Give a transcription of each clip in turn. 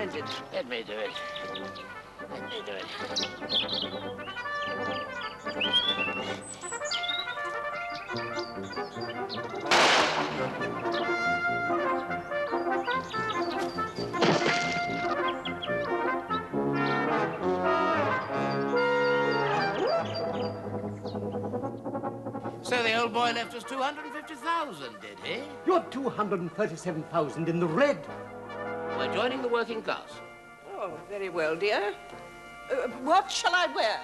disappointed. Let me do it. Let me do it. So the old boy left us 250,000, did he? You're 237,000 in the red. We're joining the working class. Oh, very well, dear. What shall I wear?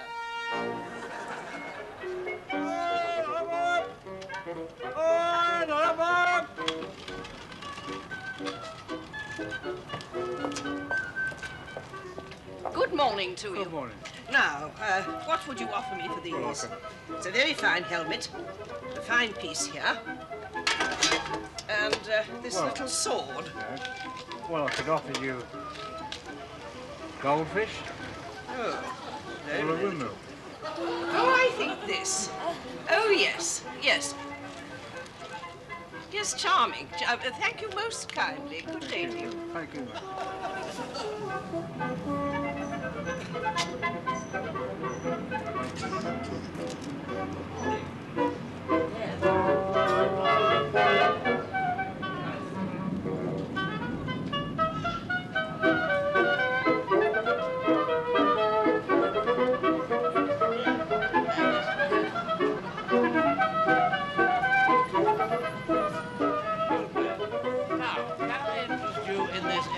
Good morning to you. Good morning. Now, what would you offer me for these? Okay. It's a very fine helmet, a fine piece here, and this little sword. Yes. Well, I could offer you goldfish Oh, or a no. windmill. Oh, I think this. Oh, yes, yes. Yes, charming. Thank you most kindly. Good day to you. Thank you, ma'am.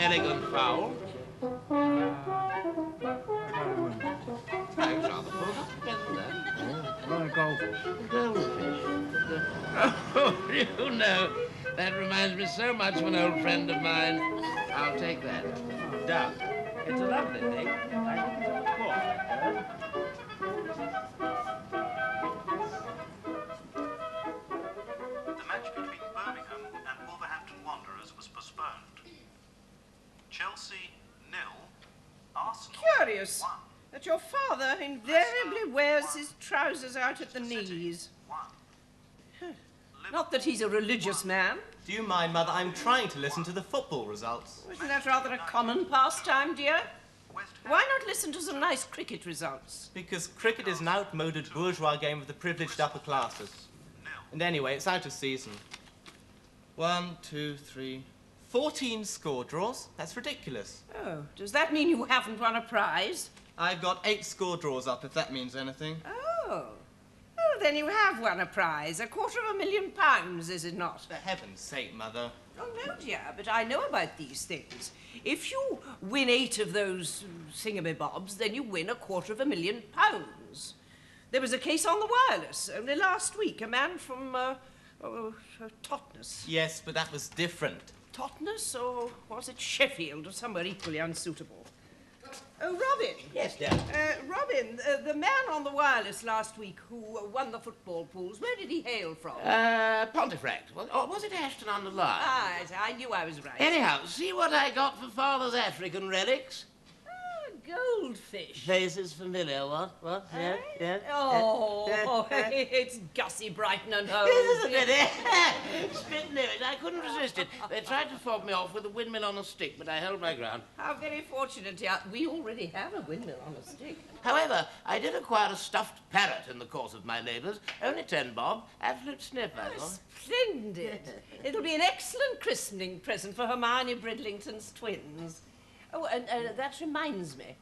Elegant fowl. Thanks, rather full. Not a goldfish. Goldfish. Oh, you know, that reminds me so much of an old friend of mine. I'll take that. Duck. It's a lovely thing. I think it's on the court. The match between Birmingham and Wolverhampton Wanderers was postponed. Chelsea 0, Arsenal Curious 1. that your father invariably wears his trousers out at the knees. 1. Not that he's a religious man. Do you mind, Mother? I'm trying to listen to the football results. Isn't that rather a common pastime, dear? West Ham Why not listen to some nice cricket results? Because cricket is an outmoded bourgeois game of the privileged upper classes. 0. And anyway, it's out of season. 1, 2, 3, 14 score draws. That's ridiculous. Oh, does that mean you haven't won a prize? I've got 8 score draws up, if that means anything. Oh. Oh, then you have won a prize. £250,000, is it not? For heaven's sake, Mother. Oh, no, dear, but I know about these things. If you win 8 of those thingamabobs, then you win £250,000. There was a case on the wireless only last week. A man from, Totnes. Yes, but that was different. Totnes, or was it Sheffield, or somewhere equally unsuitable? Oh, Robin. Yes, dear. Robin, the man on the wireless last week who won the football pools, where did he hail from? Pontefract. Or was it Ashton on the Line? Ah, I knew I was right. Anyhow, see what I got for Father's African relics? Goldfish. Face is familiar, what? What? Yeah, yeah. Oh, it's Gussie Brighton and Home. Isn't it? Spit knew it. I couldn't resist it. They tried to fob me off with a windmill on a stick, but I held my ground. How very fortunate, dear. We already have a windmill on a stick. However, I did acquire a stuffed parrot in the course of my labours. Only 10 bob. Absolute snip, I thought. Splendid. It'll be an excellent christening present for Hermione Bridlington's twins. Oh, and that reminds me.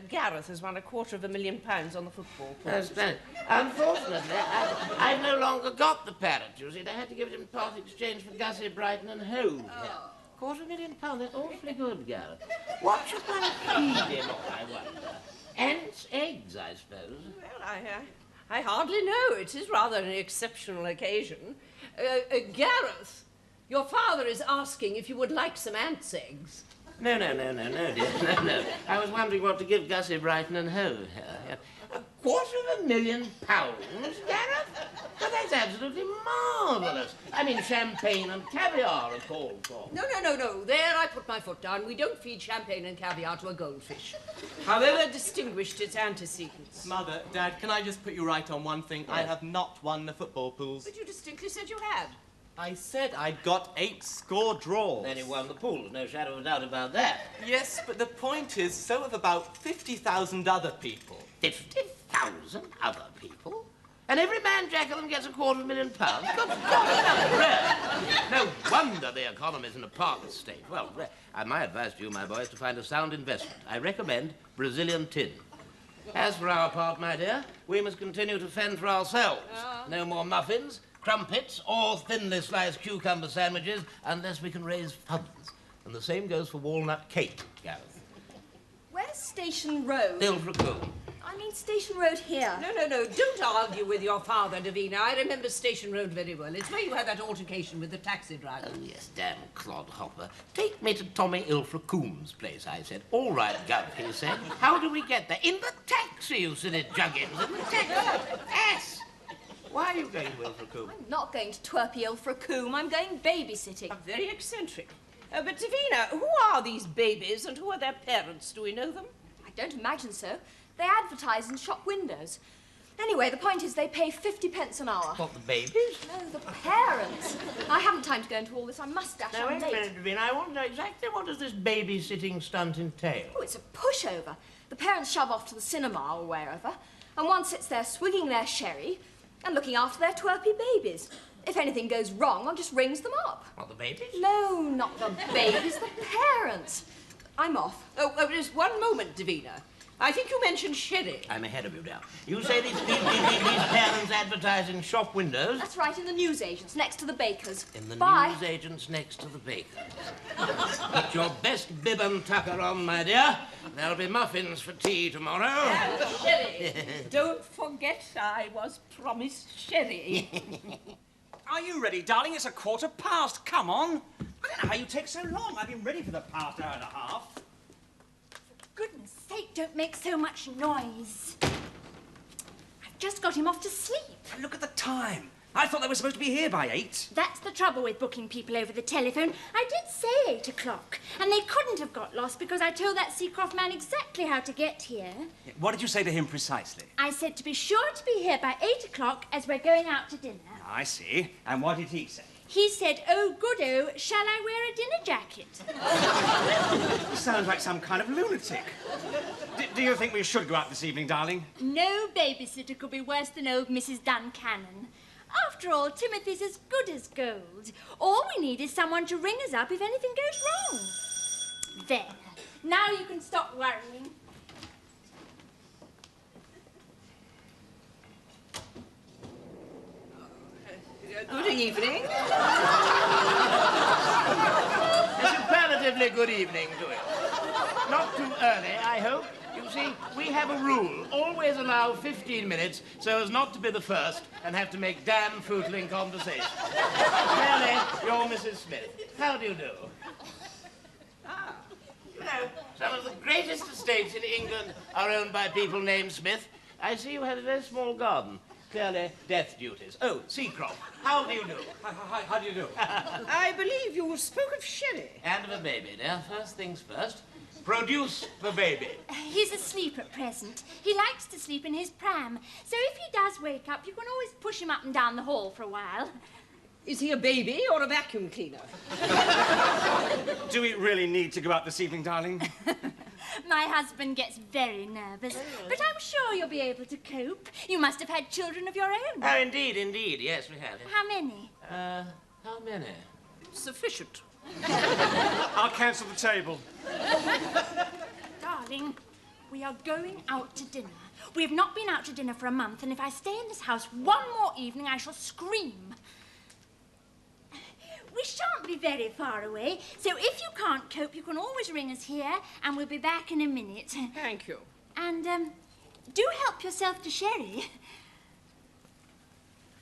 Gareth has won £250,000 on the football pool. That's splendid. Unfortunately, I've no longer got the parrot, you see. I had to give it in part exchange for Gussie Brighton and Hove. £250,000, that's awfully good, Gareth. What should I feed him on, I wonder? Ants' eggs, I suppose. Well, I hardly know. It is rather an exceptional occasion. Gareth, your father is asking if you would like some ants' eggs. No, dear, no. I was wondering what to give Gussie Brighton and Hove here. £250,000, Gareth? But that's absolutely marvellous. I mean, champagne and caviar are called for. No. There I put my foot down. We don't feed champagne and caviar to a goldfish. However distinguished its antecedents. Mother, Dad, can I just put you right on one thing? I have not won the football pools. But you distinctly said you had. I said I'd got 8 score draws. Then he won the pool, no shadow of a doubt about that. Yes, but the point is, so have about 50,000 other people. 50,000 other people? And every man jack of them gets £250,000? Good God, really? No wonder the economy's in a parlous state. Well, my advice to you, my boy, is to find a sound investment. I recommend Brazilian tin. As for our part, my dear, we must continue to fend for ourselves. No more muffins, crumpets, or thinly sliced cucumber sandwiches unless we can raise funds. And the same goes for walnut cake, Gareth. Where's Station Road? Ilfracombe. I mean Station Road here. No, don't argue with your father, Davina. I remember Station Road very well. It's where you had that altercation with the taxi driver. Oh, yes, damn clodhopper. Take me to Tommy Ilfracombe's place, I said. All right, Gareth, he said. How do we get there? In the taxi, you silly juggins. In the taxi. Yes. Why are you going to Ilfracombe? I'm not going to twerpy Ilfracombe. I'm going babysitting. Very eccentric. But Davina, who are these babies and who are their parents? Do we know them? I don't imagine so. They advertise in shop windows. Anyway, the point is they pay 50p an hour. What, the babies? No, the parents. I haven't time to go into all this. I must dash. Now, I'm wait a late. minute, Davina. I want to know exactly what does this babysitting stunt entail? Oh, it's a pushover. The parents shove off to the cinema or wherever, and one sits there swigging their sherry and looking after their twerpy babies. If anything goes wrong, one just rings them up. What, the babies? No, not the babies, the parents. I'm off. Oh, just one moment, Davina. I think you mentioned sherry. I'm ahead of you now. You say these parents advertise in shop windows? That's right, in the newsagents, next to the bakers. In the Bye. newsagents next to the bakers. Put your best bib and tucker on, my dear. There'll be muffins for tea tomorrow. Sherry. Don't forget I was promised sherry. Are you ready, darling? It's 1:15. Come on. I don't know how you take so long. I've been ready for the past hour and a half. For goodness sake, don't make so much noise. I've just got him off to sleep. Look at the time. I thought they were supposed to be here by 8. That's the trouble with booking people over the telephone. I did say 8 o'clock, and they couldn't have got lost because I told that Seacroft man exactly how to get here. What did you say to him precisely? I said to be sure to be here by 8 o'clock as we're going out to dinner. I see. And what did he say? He said, oh, good-oh, shall I wear a dinner jacket? Sounds like some kind of lunatic. Do you think we should go out this evening, darling? No babysitter could be worse than old Mrs. Duncannon. After all, Timothy's as good as gold. All we need is someone to ring us up if anything goes wrong. There. Now you can stop worrying. Good evening. A superlatively good evening to you. Not too early, I hope. You see, we have a rule. Always allow 15 minutes so as not to be the first and have to make damn footling conversation. Clearly, you're Mrs. Smith. How do you do? You know, some of the greatest estates in England are owned by people named Smith. I see you have a very small garden. Clearly, death duties. Oh, Seacroft, how do you do? How do you do? I believe you spoke of sherry. And of a baby, dear. First things first. Produce the baby. He's asleep at present. He likes to sleep in his pram. So if he does wake up, you can always push him up and down the hall for a while. Is he a baby or a vacuum cleaner? Do we really need to go out this evening, darling? My husband gets very nervous, but I'm sure you'll be able to cope. You must have had children of your own. Oh, indeed, indeed. Yes, we have. How many? How many? Sufficient. I'll cancel the table. Darling, we are going out to dinner. We have not been out to dinner for a month, and if I stay in this house one more evening, I shall scream. We shan't be very far away, so if you can't cope, you can always ring us here, and we'll be back in a minute. Thank you. And, do help yourself to sherry.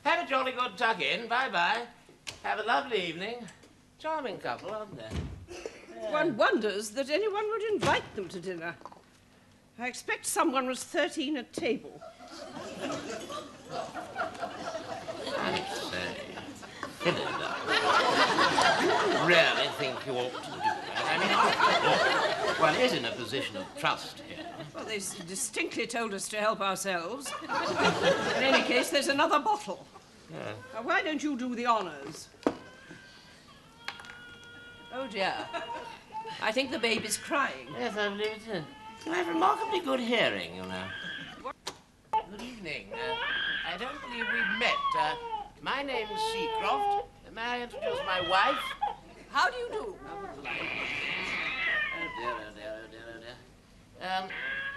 Have a jolly good tuck-in. Bye-bye. Have a lovely evening. Charming couple, aren't they? One wonders that anyone would invite them to dinner. I expect someone was 13 at table. I say, Philip, I really think you ought to do that. I mean, one is in a position of trust here. Well, they distinctly told us to help ourselves. In any case, there's another bottle. Yeah. Now, why don't you do the honours? Oh, dear. I think the baby's crying. Yes, I believe it is. I have remarkably good hearing, you know. Good evening. I don't believe we've met. My name's Seacroft. May I introduce my wife? How do you do? Oh, dear, oh, dear, oh, dear, oh, dear.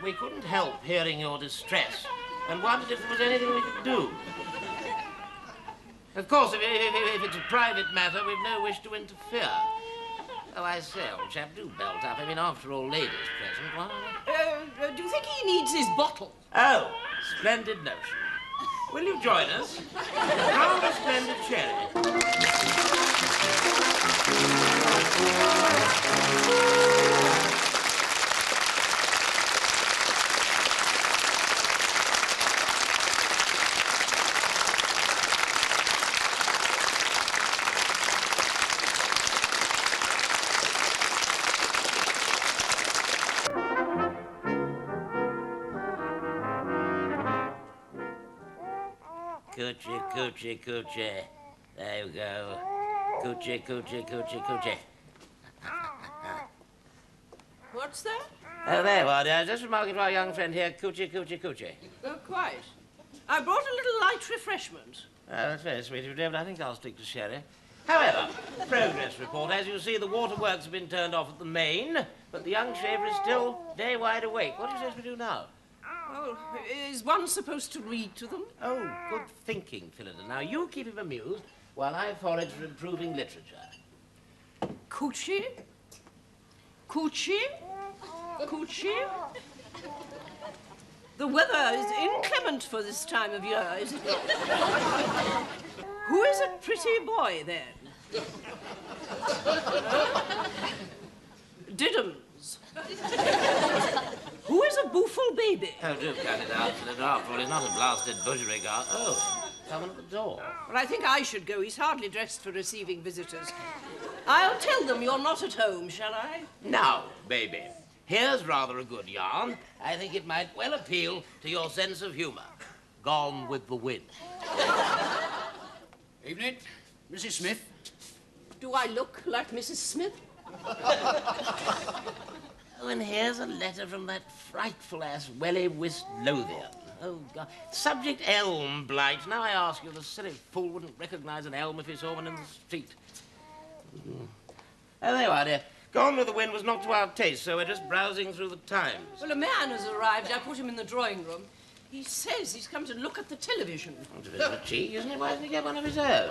We couldn't help hearing your distress and wondered if there was anything we could do. Of course, if it's a private matter, we've no wish to interfere. Oh, I say, old chap, do belt up. I mean, after all, ladies present, why? Do you think he needs his bottle? Oh, splendid notion. Will you join us? Round a splendid cherry. Coochie, coochie, coochie. There you go. Coochie, coochie, coochie, coochie. What's that? Oh, there you are, dear. Just remarking to our young friend here, coochie, coochie, coochie. Oh, quite. I brought a little light refreshment. Oh, that's very sweet of you, dear, but I think I'll stick to sherry. However, progress report. As you see, the waterworks have been turned off at the main, but the young shaver is still very wide awake. What do you suggest we do now? Oh, is one supposed to read to them? Oh, good thinking, Phillida. Now, you keep him amused while I forage for improving literature. Coochie? Coochie? Coochie? The weather is inclement for this time of year, is it not? Who is a pretty boy, then? Diddums. Who is a booful baby? Oh, do cut it out, Phillida. After all, he's not a blasted budgerigar. Oh, someone at the door. Well, I think I should go. He's hardly dressed for receiving visitors. I'll tell them you're not at home, shall I? Now, baby, here's rather a good yarn. I think it might well appeal to your sense of humour. Gone with the wind. Evening, Mrs. Smith. Do I look like Mrs. Smith? Oh, and here's a letter from that frightful ass Welly-Whist Lothian. Oh, God. Subject elm blight. Now I ask you, the silly fool wouldn't recognise an elm if he saw one in the street. Oh, there you are, dear. Gone with the Wind was not to our taste, so we're just browsing through the Times. Well, a man has arrived. I put him in the drawing room. He says he's come to look at the television. That's a bit of a cheek, isn't it? Why doesn't he get one of his own?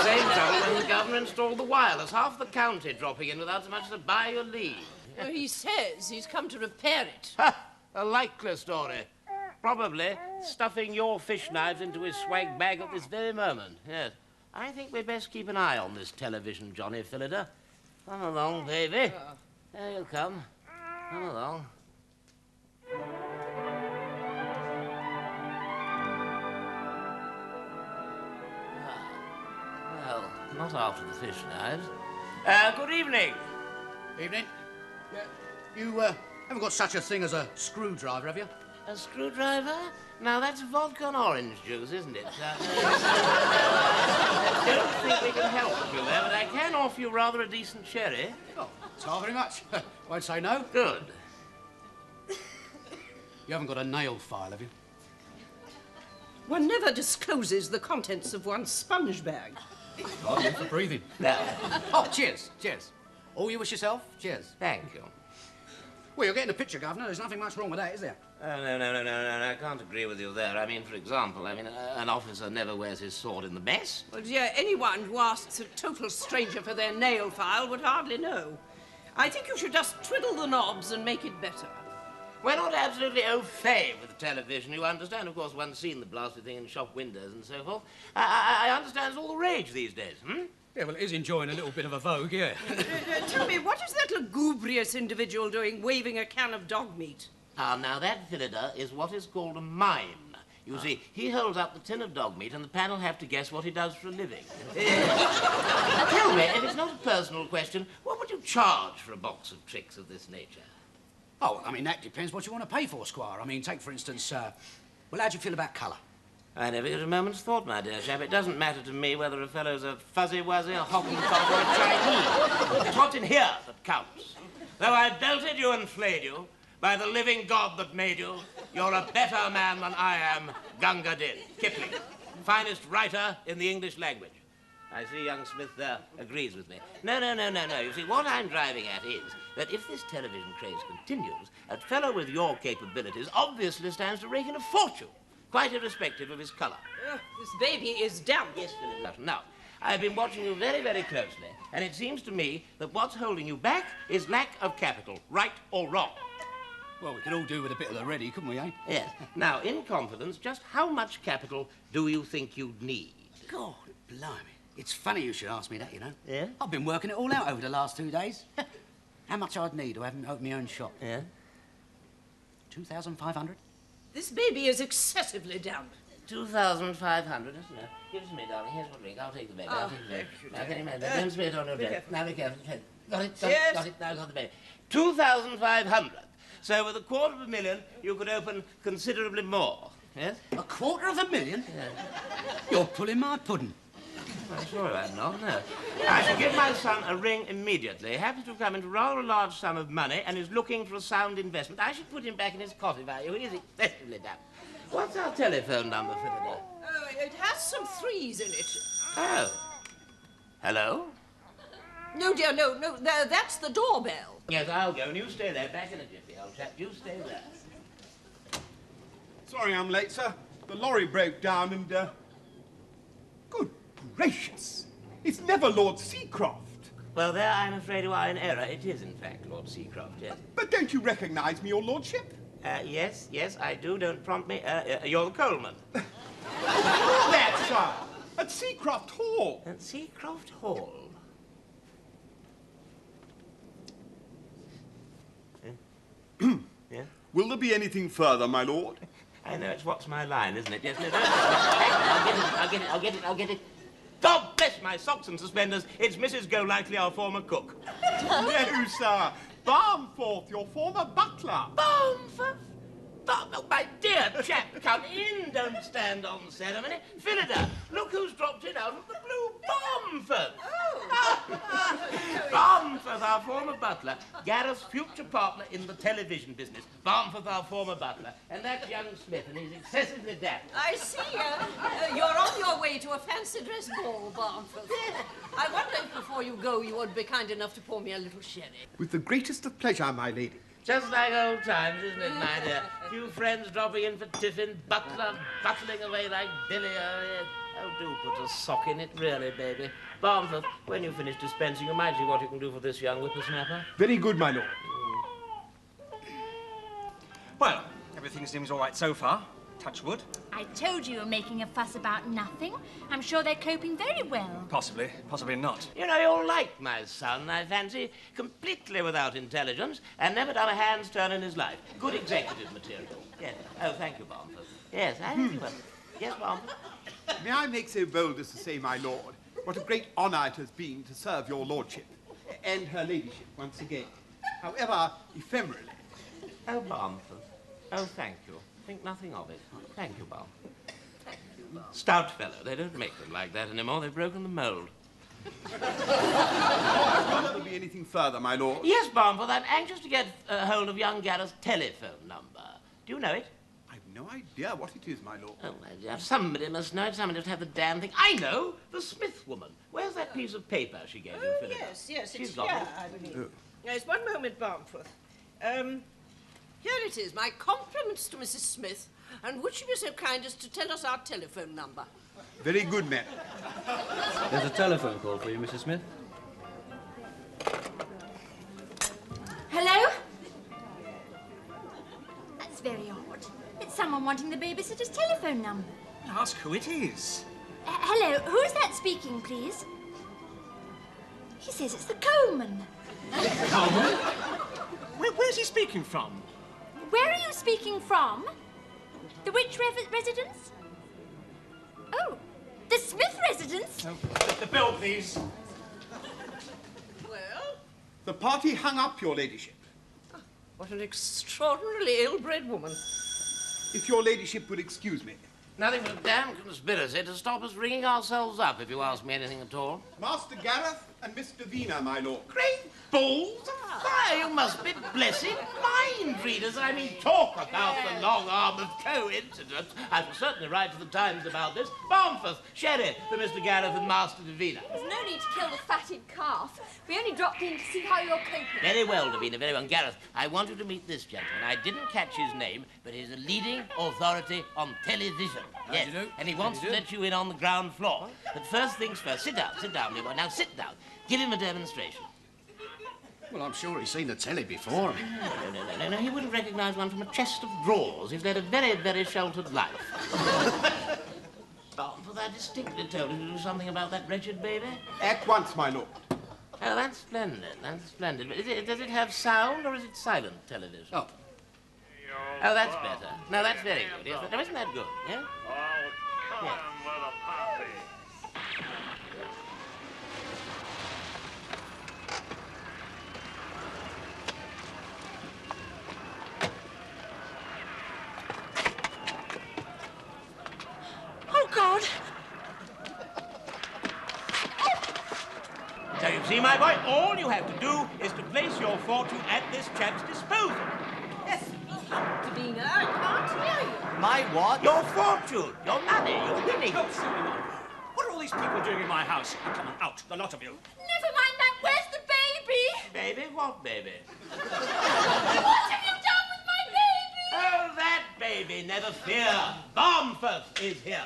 Same trouble when the governor installed the wireless. Half the county dropping in without so much as a by your leave. Well, he says he's come to repair it. Ha! A likely story. Probably stuffing your fish knives into his swag bag at this very moment. Yes. I think we'd best keep an eye on this television, Johnny Phillida. Come along, baby. There you come. Come along. Well, not after the fish knives. Good evening. Evening. You haven't got such a thing as a screwdriver, have you? A screwdriver? Now, that's vodka and orange juice, isn't it? I don't think we can help you there, but I can offer you rather a decent sherry. Oh, it's not very much. Won't say no. Good. You haven't got a nail file, have you? One never discloses the contents of one's sponge bag. Oh, yes, for breathing. No. Oh, cheers, cheers. All you wish yourself? Cheers. Thank you. Well, you're getting a picture, Governor. There's nothing much wrong with that, is there? Oh, no, I can't agree with you there. I mean, for example, an officer never wears his sword in the mess. Well, dear, anyone who asks a total stranger for their nail file would hardly know. I think you should just twiddle the knobs and make it better. We're not absolutely au fait with the television, you understand. Of course, one's seen the blasted thing in shop windows and so forth. I understand it's all the rage these days, Yeah, well, it is enjoying a little bit of a vogue, yeah. Tell me, what is that lugubrious individual doing waving a can of dog meat? Now that, Phillida, is what is called a mime. You see, he holds up the tin of dog meat and the panel have to guess what he does for a living. Tell me, if it's not a personal question, what would you charge for a box of tricks of this nature? Oh, I mean, that depends what you want to pay for, Squire. I mean, take, for instance, well, how do you feel about colour? I never had a moment's thought, my dear chap. It doesn't matter to me whether a fellow's a fuzzy-wuzzy, a Hottentot, or a Chinese. It's what's in here that counts. Though I belted you and flayed you, by the living God that made you, you're a better man than I am, Gunga Din. Kipling, finest writer in the English language. I see young Smith there agrees with me. No. You see, what I'm driving at is that if this television craze continues, a fellow with your capabilities obviously stands to rake in a fortune, quite irrespective of his colour. This baby is damp. Yes, Philip. Now, I've been watching you very, very closely, and it seems to me that what's holding you back is lack of capital, right or wrong. Well, we could all do with a bit of the ready, couldn't we, eh? Yes. Now, in confidence, just how much capital do you think you'd need? God, blimey. It's funny you should ask me that, you know. Yeah? I've been working it all out over the last 2 days. How much I'd need to have opened my own shop? Yeah? 2,500? This baby is excessively damp. 2,500, isn't it? Give it to me, darling. Here's what drink. I'll take the baby. I'll take the baby. Now, get him in there. Don't spit it on your dress. Now, be careful. Got it? Yes. Got it. Now, got the baby. 2,500. So, with $250,000, you could open considerably more. Yes? $250,000? Yeah. You're pulling my pudding. I'm sure I'm not, no. I shall give my son a ring immediately. He happens to have come into rather a large sum of money and is looking for a sound investment. I should put him back in his coffee value. He is excessively damp. What's our telephone number, Philida? Oh, it has some threes in it. Oh. Hello? No, dear, no. That's the doorbell. Yes, I'll go, and you stay there, back in a jiffy, old chap. You stay there. Sorry I'm late, sir. The lorry broke down and, Good gracious! It's never Lord Seacroft. Well, there, I'm afraid you are in error. It is, in fact, Lord Seacroft, yes. But don't you recognise me, your lordship? Yes, I do. Don't prompt me. You're the coalman. That, sir! At Seacroft Hall. At Seacroft Hall? Yeah? Will there be anything further, my lord? I know, it's what's my line, isn't it? Yes, no, I'll get it. God bless my socks and suspenders. It's Mrs. Golightly, our former cook. No, sir. Barmforth, your former butler. Barmforth? Oh, my dear chap, come in. Don't stand on ceremony. Philida, look who's dropped in out of the blue. Barmforth. Barmforth, our former butler. Gareth's future partner in the television business. Barmforth, our former butler. And that's young Smith, and he's excessively daft. I see. You're on your way to a fancy dress ball, Barmforth. I wonder if before you go you would be kind enough to pour me a little sherry. With the greatest of pleasure, my lady. Just like old times, isn't it, my dear? Few friends dropping in for tiffin, butler bustling away like Billy. Oh, do put a sock in it, really, baby. Barmforth, when you finish dispensing, you might see what you can do for this young whippersnapper. Very good, my lord. Well, everything seems all right so far. Touch wood. I told you were making a fuss about nothing. I'm sure they're coping very well. Possibly not. You know, you're like my son, I fancy. Completely without intelligence and never done a hand's turn in his life. Good executive material. Yes. Oh, thank you, Barmforth. Yes, I think you will. Yes, Barmforth? May I make so bold as to say, my lord, what a great honour it has been to serve your lordship and her ladyship once again, however ephemerally. Oh, Barmforth. Oh, thank you. Think nothing of it. Thank you, Bob. Stout fellow. They don't make them like that anymore. They've broken the mould. Will there be anything further, my lord? Yes, Barmforth. I'm anxious to get hold of young Gareth's telephone number. Do you know it? I've no idea what it is, my lord. Oh, my dear. Somebody must know it. Somebody must have the damn thing. I know! The Smith woman. Where's that piece of paper she gave you, Philip? Yes, She's it's got here, it. I believe. Oh. Yes, one moment, Barmforth. Here it is, my compliments to Mrs. Smith, and would she be so kind as to tell us our telephone number? Very good, ma'am. There's a telephone call for you, Mrs. Smith. Hello? That's very odd. It's someone wanting the babysitter's telephone number. Ask who it is. Hello, who's that speaking, please? He says it's the coalman. Coleman? Where's he speaking from? Where are you speaking from? The which residence? Oh, the Smith residence? The bill, please. Well, The party hung up, your ladyship. what an extraordinarily ill-bred woman. If your ladyship would excuse me. Nothing but a damn conspiracy to stop us ringing ourselves up, if you ask me anything at all. Master Gareth and Mr. Wiener, my lord. Great balls! Why, you must be blessed mind readers. I mean, talk about the long arm of coincidence. I shall certainly write to the Times about this. Bomford, sherry for Mr. Gareth and Master Davina. There's no need to kill the fatted calf. We only dropped in to see how you're coping. Very well, Davina, very well. Gareth, I want you to meet this gentleman. I didn't catch his name, but he's a leading authority on television. Yes, and he wants to let you in on the ground floor. But first things first, sit down, dear boy. Now sit down. Give him a demonstration. Well, I'm sure he's seen the telly before. No, he wouldn't recognise one from a chest of drawers. He's led a very, very sheltered life. For I distinctly told him to do something about that wretched baby. At once, my lord. Oh, that's splendid, that's splendid. But does it have sound or is it silent television? Oh. Oh, that's better. No, that's very good. Yes, now, isn't that good? Yeah? Oh, come Yes. with a puppy. Oh, God! So you see, my boy, all you have to do is to place your fortune at this chap's disposal. Yes, Davina, I can't hear you. My what? Your fortune, your money, your winnings. Oh, silly man. What are all these people doing in my house? Come on, out, the lot of you. Never mind that. Where's the baby? Baby? What baby? What have you done with my baby? Oh, that baby, never fear. Bomford is here.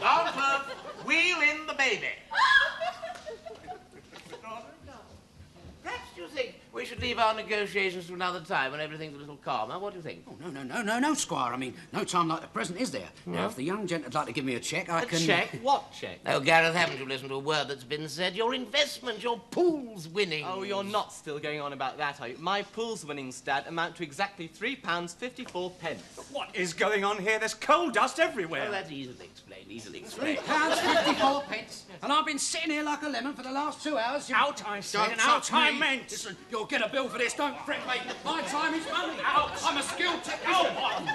Bomford, wheel in the baby. Perhaps you think we should leave our negotiations to another time when everything's a little calmer. What do you think? Oh, no, Squire. I mean, no time like the present, is there? No. Now, if the young gent would like to give me a cheque, I can... Check? What check? Oh, Gareth, haven't you listened to a word that's been said? Your investment, your pool's winning. Oh, you're not still going on about that, are you? My pool's winnings, Dad, amount to exactly £3.54. What is going on here? There's coal dust everywhere. Oh, that's easily explained, easily explained. £3.54, and I've been sitting here like a lemon for the last 2 hours. Out, I say, Don't and touch out I me. meant. Listen, you'll get a bill for this. Don't fret, mate. My time is money. Out. I'm a skilled technician.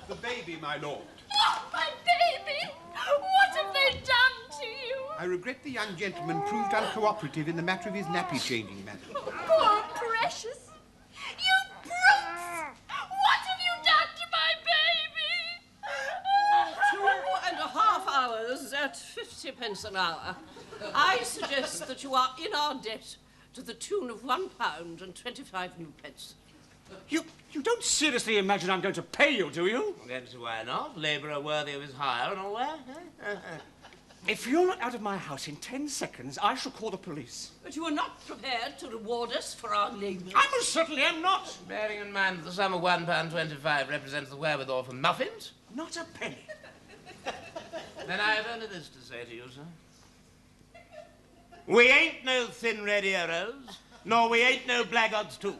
The baby, my lord. Oh, my baby! What have they done to you? I regret the young gentleman proved uncooperative in the matter of his nappy-changing matter. Poor precious. You brutes! What have you done to my baby? 2.5 hours at 50 pence an hour. I suggest that you are in our debt to the tune of £1.25 new pence. You don't seriously imagine I'm going to pay you, do you? That's why not. Labourer worthy of his hire and all that. If you're not out of my house in 10 seconds, I shall call the police. But you are not prepared to reward us for our labour. I most certainly am not. Bearing in mind that the sum of £1.25 represents the wherewithal for muffins, Not a penny. then I have only this to say to you, sir. We ain't no thin-red heroes, nor we ain't no blackguards too,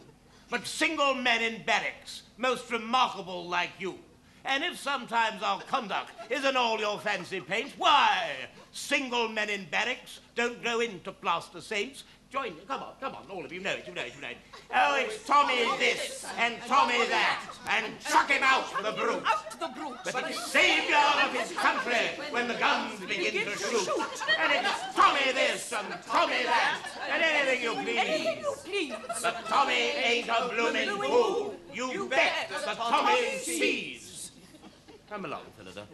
but single men in barracks, most remarkable like you. And if sometimes our conduct isn't all your fancy paint, why, single men in barracks don't go into plaster saints. Join me, come on, all of you know it, you know it. Oh, it's Tommy this and Tommy that, and chuck him out the brute. Out the brute! But he's saviour of his country when the guns begin to shoot. And it's Tommy this and Tommy that, and anything you please. But Tommy ain't a blooming fool. You bet that Tommy sees. Come along, Phillida.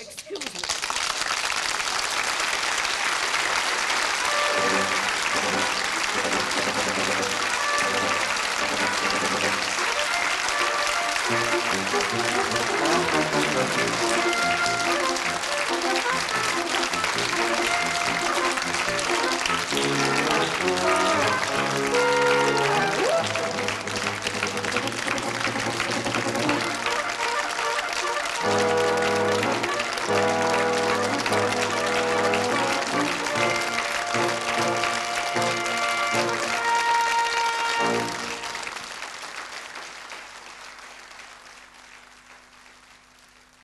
Excuse me.